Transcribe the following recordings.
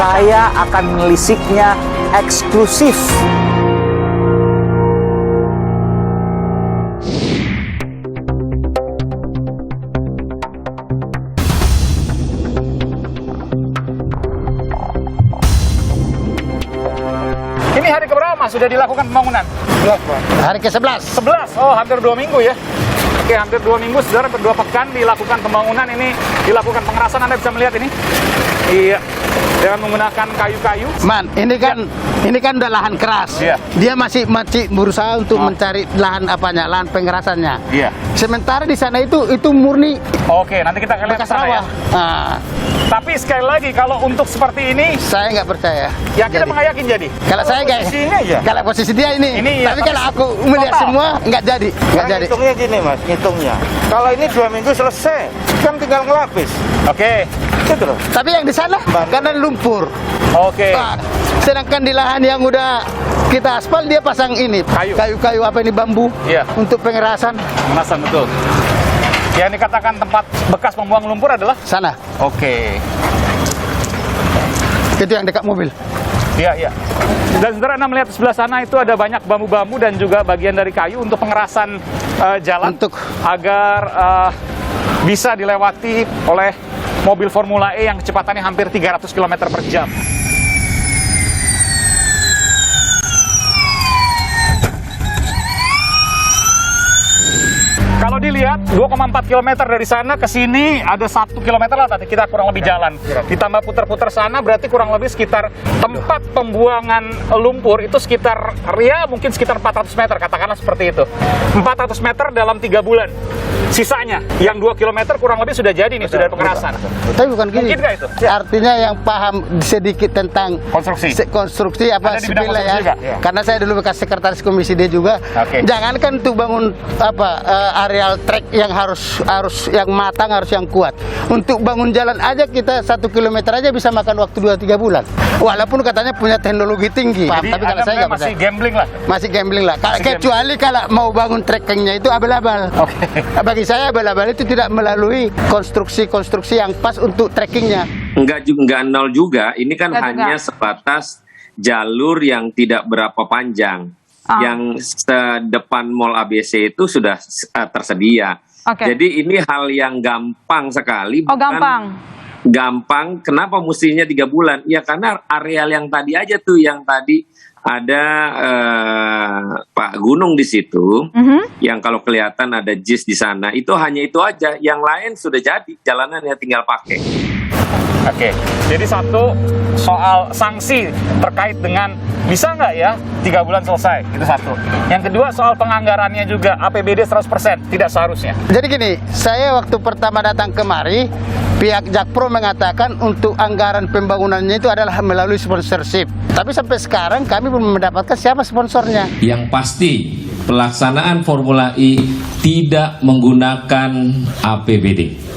Saya akan menelisiknya eksklusif. Ini hari keberapa Mas sudah dilakukan pembangunan? Hari ke-11. 11. Oh, hampir 2 minggu ya. Oke, hampir 2 minggu, saudara, hampir 2 pekan dilakukan pembangunan. Ini dilakukan pengerasan, Anda bisa melihat ini. Iya, dengan menggunakan kayu-kayu. Man, ini kan udah lahan keras. Iya. Dia masih berusaha untuk mencari lahan lahan pengerasannya. Iya. Sementara di sana itu murni Oke, nanti kita akan lihat ke bekas sana ya. rawa. Nah, Tapi sekali lagi, kalau untuk seperti ini, saya nggak percaya. yakin Jadi, apa nggak yakin jadi? Kalau saya kayak Posisi ini aja. kalau posisi dia ini, Ini ya, tapi tapi kalau aku melihat total. semua nggak jadi. Hitungnya gini Mas, hitungnya. Kalau ini 2 minggu selesai, kan tinggal ngelapis. Oke. Gitu loh. Tapi yang di sana karena lumpur. Oke. Nah, sedangkan di lahan yang udah kita aspal dia pasang ini Kayu. kayu-kayu apa ini bambu Iya. untuk pengerasan Pemanasan, betul. Yang dikatakan tempat bekas pembuang lumpur adalah? sana. Oke. Itu yang dekat mobil. Iya, iya. Dan saudara, Anda melihat di sebelah sana itu ada banyak bambu-bambu dan juga bagian dari kayu untuk pengerasan jalan agar bisa dilewati oleh mobil Formula E yang kecepatannya hampir 300 km per jam. Kalau dilihat 2,4 km dari sana ke sini ada 1 km lah tadi kita kurang lebih jalan. Ditambah putar-putar sana berarti kurang lebih sekitar tempat pembuangan lumpur itu sekitar mungkin sekitar 400 meter, katakanlah seperti itu. 400 meter dalam 3 bulan. Sisanya yang 2 km kurang lebih sudah jadi nih, sudah ada pengerasan. Tapi bukan gini. Mungkin nggak itu? Artinya yang paham sedikit tentang Konstruksi. apa Ada di bidang sipil lah ya. konstruksi juga? Iya. Karena saya dulu bekas sekretaris komisi D juga. Oke. Jangankan untuk bangun areal track yang harus yang matang, harus yang kuat. Untuk bangun jalan aja kita 1 kilometer aja bisa makan waktu 2-3 bulan. Walaupun katanya punya teknologi tinggi. Jadi Tapi kalau Anda saya nggak masih percaya. gambling lah. Masih gambling lah. Masih Kecuali kalau mau bangun trekkingnya itu abal-abal. Oke. Bagi saya abal-abal itu tidak melalui konstruksi yang pas untuk trekkingnya. Enggak nol juga. Ini kan Enggak hanya juga. sebatas jalur yang tidak berapa panjang. Yang sedepan Mall ABC itu sudah tersedia. Oke. Jadi ini hal yang gampang sekali. Oh, gampang. Gampang. Kenapa mestinya 3 bulan? Ya karena areal yang tadi aja tuh, yang tadi ada Pak Gunung di situ, yang kalau kelihatan ada JIS di sana, itu hanya itu aja. Yang lain sudah jadi, jalanannya tinggal pakai. Oke, jadi satu soal sanksi terkait dengan bisa nggak ya 3 bulan selesai, itu satu. Yang kedua soal penganggarannya juga, APBD 100%, tidak seharusnya. Jadi gini, saya waktu pertama datang kemari, pihak Jakpro mengatakan untuk anggaran pembangunannya itu adalah melalui sponsorship. Tapi sampai sekarang kami belum mendapatkan siapa sponsornya. Yang pasti pelaksanaan Formula E tidak menggunakan APBD.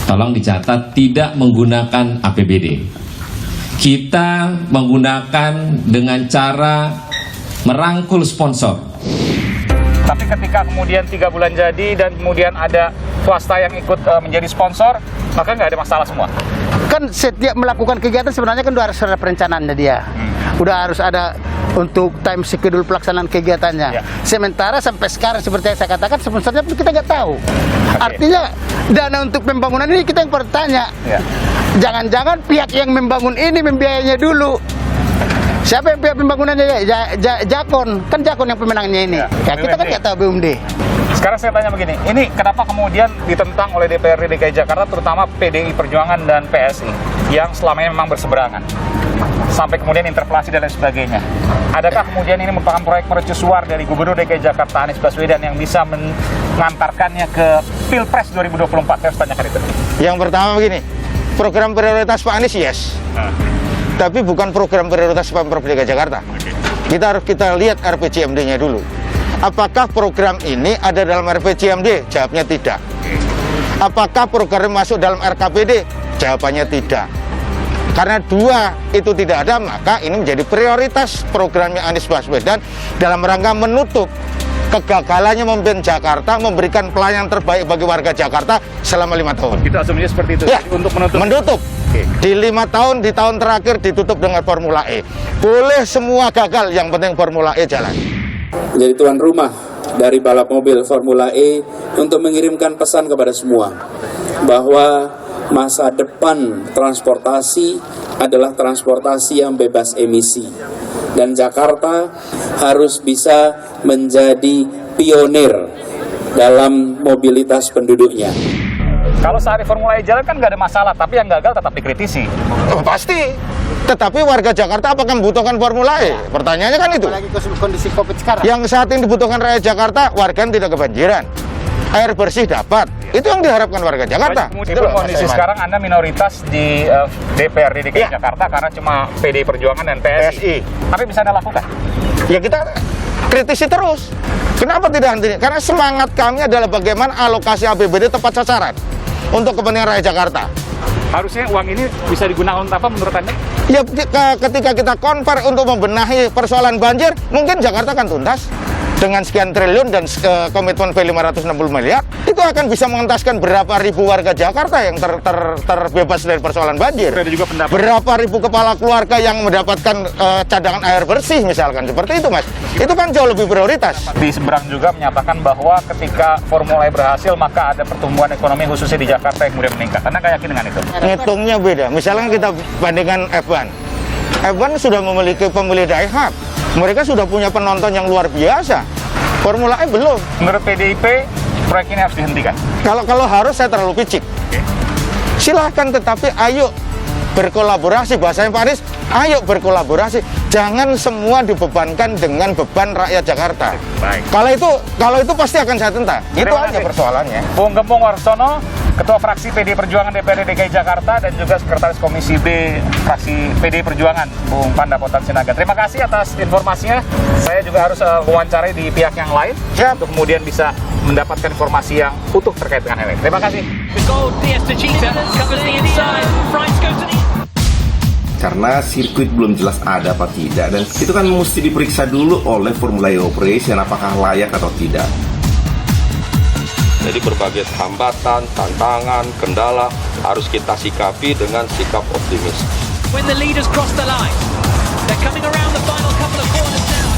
Tolong dicatat, tidak menggunakan APBD. Kita menggunakan dengan cara merangkul sponsor. Tapi ketika kemudian 3 bulan jadi dan kemudian ada swasta yang ikut menjadi sponsor, maka nggak ada masalah semua. Kan setiap melakukan kegiatan sebenarnya kan udah harus ada perencanaannya dia. Udah harus ada untuk time schedule pelaksanaan kegiatannya. Ya. Sementara sampai sekarang seperti yang saya katakan sponsornya pun kita nggak tahu. Artinya dana untuk pembangunan ini kita yang bertanya. Ya. Jangan-jangan pihak yang membangun ini membiayainya dulu. Siapa yang pihak pembangunannya? Jakon. Kan Jakon yang pemenangnya ini. Ya, Kita kan BUMD. nggak tahu BUMD. Sekarang saya tanya begini, ini kenapa kemudian ditentang oleh DPRD DKI Jakarta, terutama PDI Perjuangan dan PSI, yang selamanya memang berseberangan, sampai kemudian interpelasi dan lain sebagainya. Adakah kemudian ini merupakan proyek mercusuar dari Gubernur DKI Jakarta Anies Baswedan yang bisa mengantarkannya ke Pilpres 2024? Saya harus tanyakan itu. Yang pertama begini, program prioritas Pak Anies yes. Tapi bukan program prioritas Pemprov DKI Jakarta. Kita lihat RPJMD-nya dulu. Apakah program ini ada dalam RPJMD? Jawabnya tidak. Apakah program masuk dalam RKPD? Jawabannya tidak. Karena dua itu tidak ada, maka ini menjadi prioritas programnya Anies Baswedan dalam rangka menutup kegagalannya memimpin Jakarta, memberikan pelayanan terbaik bagi warga Jakarta selama 5 tahun. Kita asumsinya seperti itu. Ya, Jadi untuk menutup. Di 5 tahun, di tahun terakhir ditutup dengan Formula E. Boleh semua gagal, yang penting Formula E jalan. Menjadi tuan rumah dari balap mobil Formula E untuk mengirimkan pesan kepada semua bahwa masa depan transportasi adalah transportasi yang bebas emisi, dan Jakarta harus bisa menjadi pionir dalam mobilitas penduduknya. Kalau sehari Formula E jalan kan nggak ada masalah, tapi yang gagal tetap dikritisi. Oh, pasti. Tetapi warga Jakarta apakah membutuhkan Formula E? Pertanyaannya kan itu. Apalagi kondisi COVID sekarang. Yang saat ini dibutuhkan rakyat Jakarta, warga tidak kebanjiran. Air bersih dapat. Itu yang diharapkan warga Jakarta. Meskipun kondisi sekarang Anda minoritas di DPRD DKI Jakarta karena cuma PDI Perjuangan dan PSI. Tapi bisa Anda lakukan? Ya kita kritisi terus. Kenapa tidak henti? Karena semangat kami adalah bagaimana alokasi APBD tepat sasaran untuk kepentingan rakyat Jakarta. Harusnya uang ini bisa digunakan untuk apa menurut Anda? Ya ketika kita konver untuk membenahi persoalan banjir, mungkin Jakarta akan tuntas. Dengan sekian triliun dan komitmen V560 miliar, itu akan bisa mengentaskan berapa ribu warga Jakarta yang terbebas dari persoalan banjir. Ada juga pendapat. Berapa ribu kepala keluarga yang mendapatkan cadangan air bersih misalkan, seperti itu Mas. Itu kan jauh lebih prioritas. Di seberang juga menyatakan bahwa ketika Formula E berhasil, maka ada pertumbuhan ekonomi khususnya di Jakarta yang kemudian meningkat. Anda nggak yakin dengan itu? Ngitungnya beda. Misalnya kita bandingkan F1. F1 sudah memiliki pemilih die-hard. Mereka sudah punya penonton yang luar biasa. Formula E belum. Menurut PDIP, proyek ini harus dihentikan. Kalau harus, saya terlalu picik. Silahkan, tetapi ayo berkolaborasi. Bahasanya Pak Anies, ayo berkolaborasi. Jangan semua dibebankan dengan beban rakyat Jakarta. Baik. Kalau itu pasti akan saya tentang. Itu aja persoalannya. Bung Gembong Warsono, Ketua Fraksi PDI Perjuangan DPRD DKI Jakarta, dan juga Sekretaris Komisi B Fraksi PDI Perjuangan, Bung Pandapotan Sinaga. Terima kasih atas informasinya. Saya juga harus wawancarai di pihak yang lain untuk kemudian bisa mendapatkan informasi yang utuh terkait dengan hal ini. Terima kasih. Karena sirkuit belum jelas ada apa tidak, dan itu kan mesti diperiksa dulu oleh Formula E Operation apakah layak atau tidak. Jadi berbagai hambatan, tantangan, kendala harus kita sikapi dengan sikap optimis. When the leaders cross the line, they're coming around the final couple of corners now.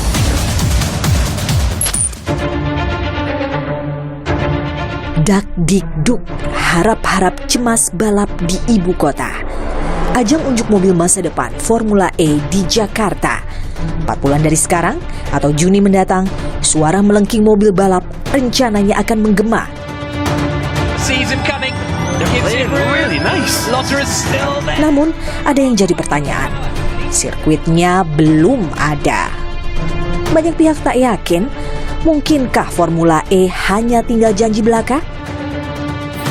Dak dikduk, harap-harap cemas balap di ibu kota. Ajang unjuk mobil masa depan Formula E di Jakarta. 4 bulan dari sekarang atau Juni mendatang, suara melengking mobil balap rencananya akan menggema. Namun, ada yang jadi pertanyaan. Sirkuitnya belum ada. Banyak pihak tak yakin, mungkinkah Formula E hanya tinggal janji belaka?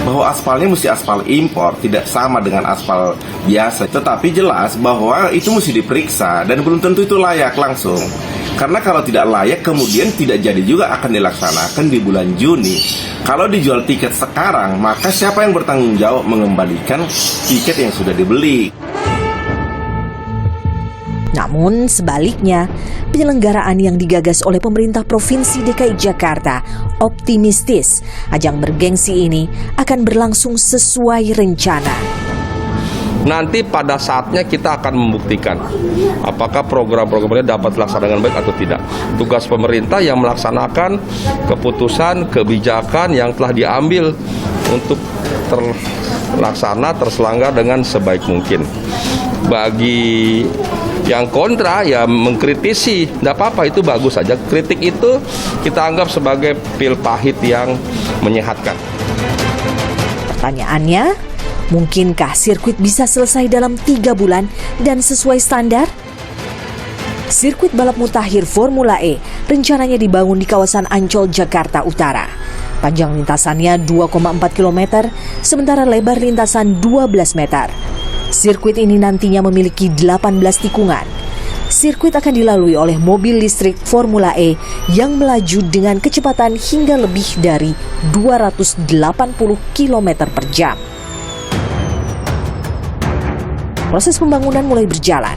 Bahwa aspalnya mesti aspal impor, tidak sama dengan aspal biasa. Tetapi jelas bahwa itu mesti diperiksa dan belum tentu itu layak langsung. Karena kalau tidak layak kemudian tidak jadi juga akan dilaksanakan di bulan Juni. Kalau dijual tiket sekarang, maka siapa yang bertanggung jawab mengembalikan tiket yang sudah dibeli? Namun sebaliknya, penyelenggaraan yang digagas oleh pemerintah Provinsi DKI Jakarta optimistis ajang bergengsi ini akan berlangsung sesuai rencana. Nanti pada saatnya kita akan membuktikan apakah program-programnya dapat dilaksanakan dengan baik atau tidak. Tugas pemerintah yang melaksanakan keputusan, kebijakan yang telah diambil untuk terselenggar dengan sebaik mungkin. Bagi yang kontra ya mengkritisi, tidak apa-apa, itu bagus saja. Kritik itu kita anggap sebagai pil pahit yang menyehatkan. Pertanyaannya, mungkinkah sirkuit bisa selesai dalam 3 bulan dan sesuai standar? Sirkuit balap mutakhir Formula E rencananya dibangun di kawasan Ancol, Jakarta Utara. Panjang lintasannya 2,4 km, sementara lebar lintasan 12 meter. Sirkuit ini nantinya memiliki 18 tikungan. Sirkuit akan dilalui oleh mobil listrik Formula E yang melaju dengan kecepatan hingga lebih dari 280 km per jam. Proses pembangunan mulai berjalan.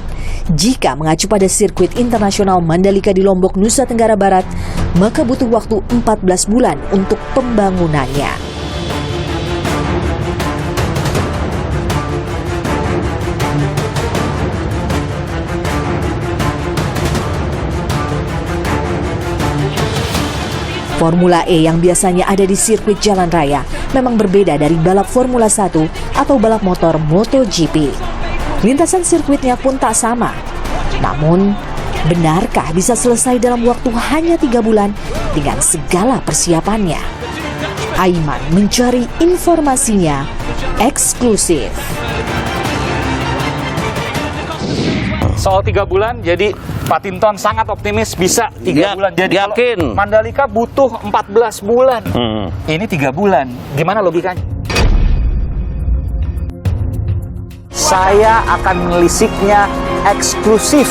Jika mengacu pada sirkuit internasional Mandalika di Lombok, Nusa Tenggara Barat, maka butuh waktu 14 bulan untuk pembangunannya. Formula E yang biasanya ada di sirkuit jalan raya memang berbeda dari balap Formula 1 atau balap motor MotoGP. Lintasan sirkuitnya pun tak sama. Namun, benarkah bisa selesai dalam waktu hanya 3 bulan dengan segala persiapannya? Aiman mencari informasinya eksklusif. Soal 3 bulan, jadi Pak Tinton sangat optimis bisa 3 bulan. Jadi yakin. Kalau Mandalika butuh 14 bulan. Ini 3 bulan. Gimana logikanya? Saya akan melisiknya eksklusif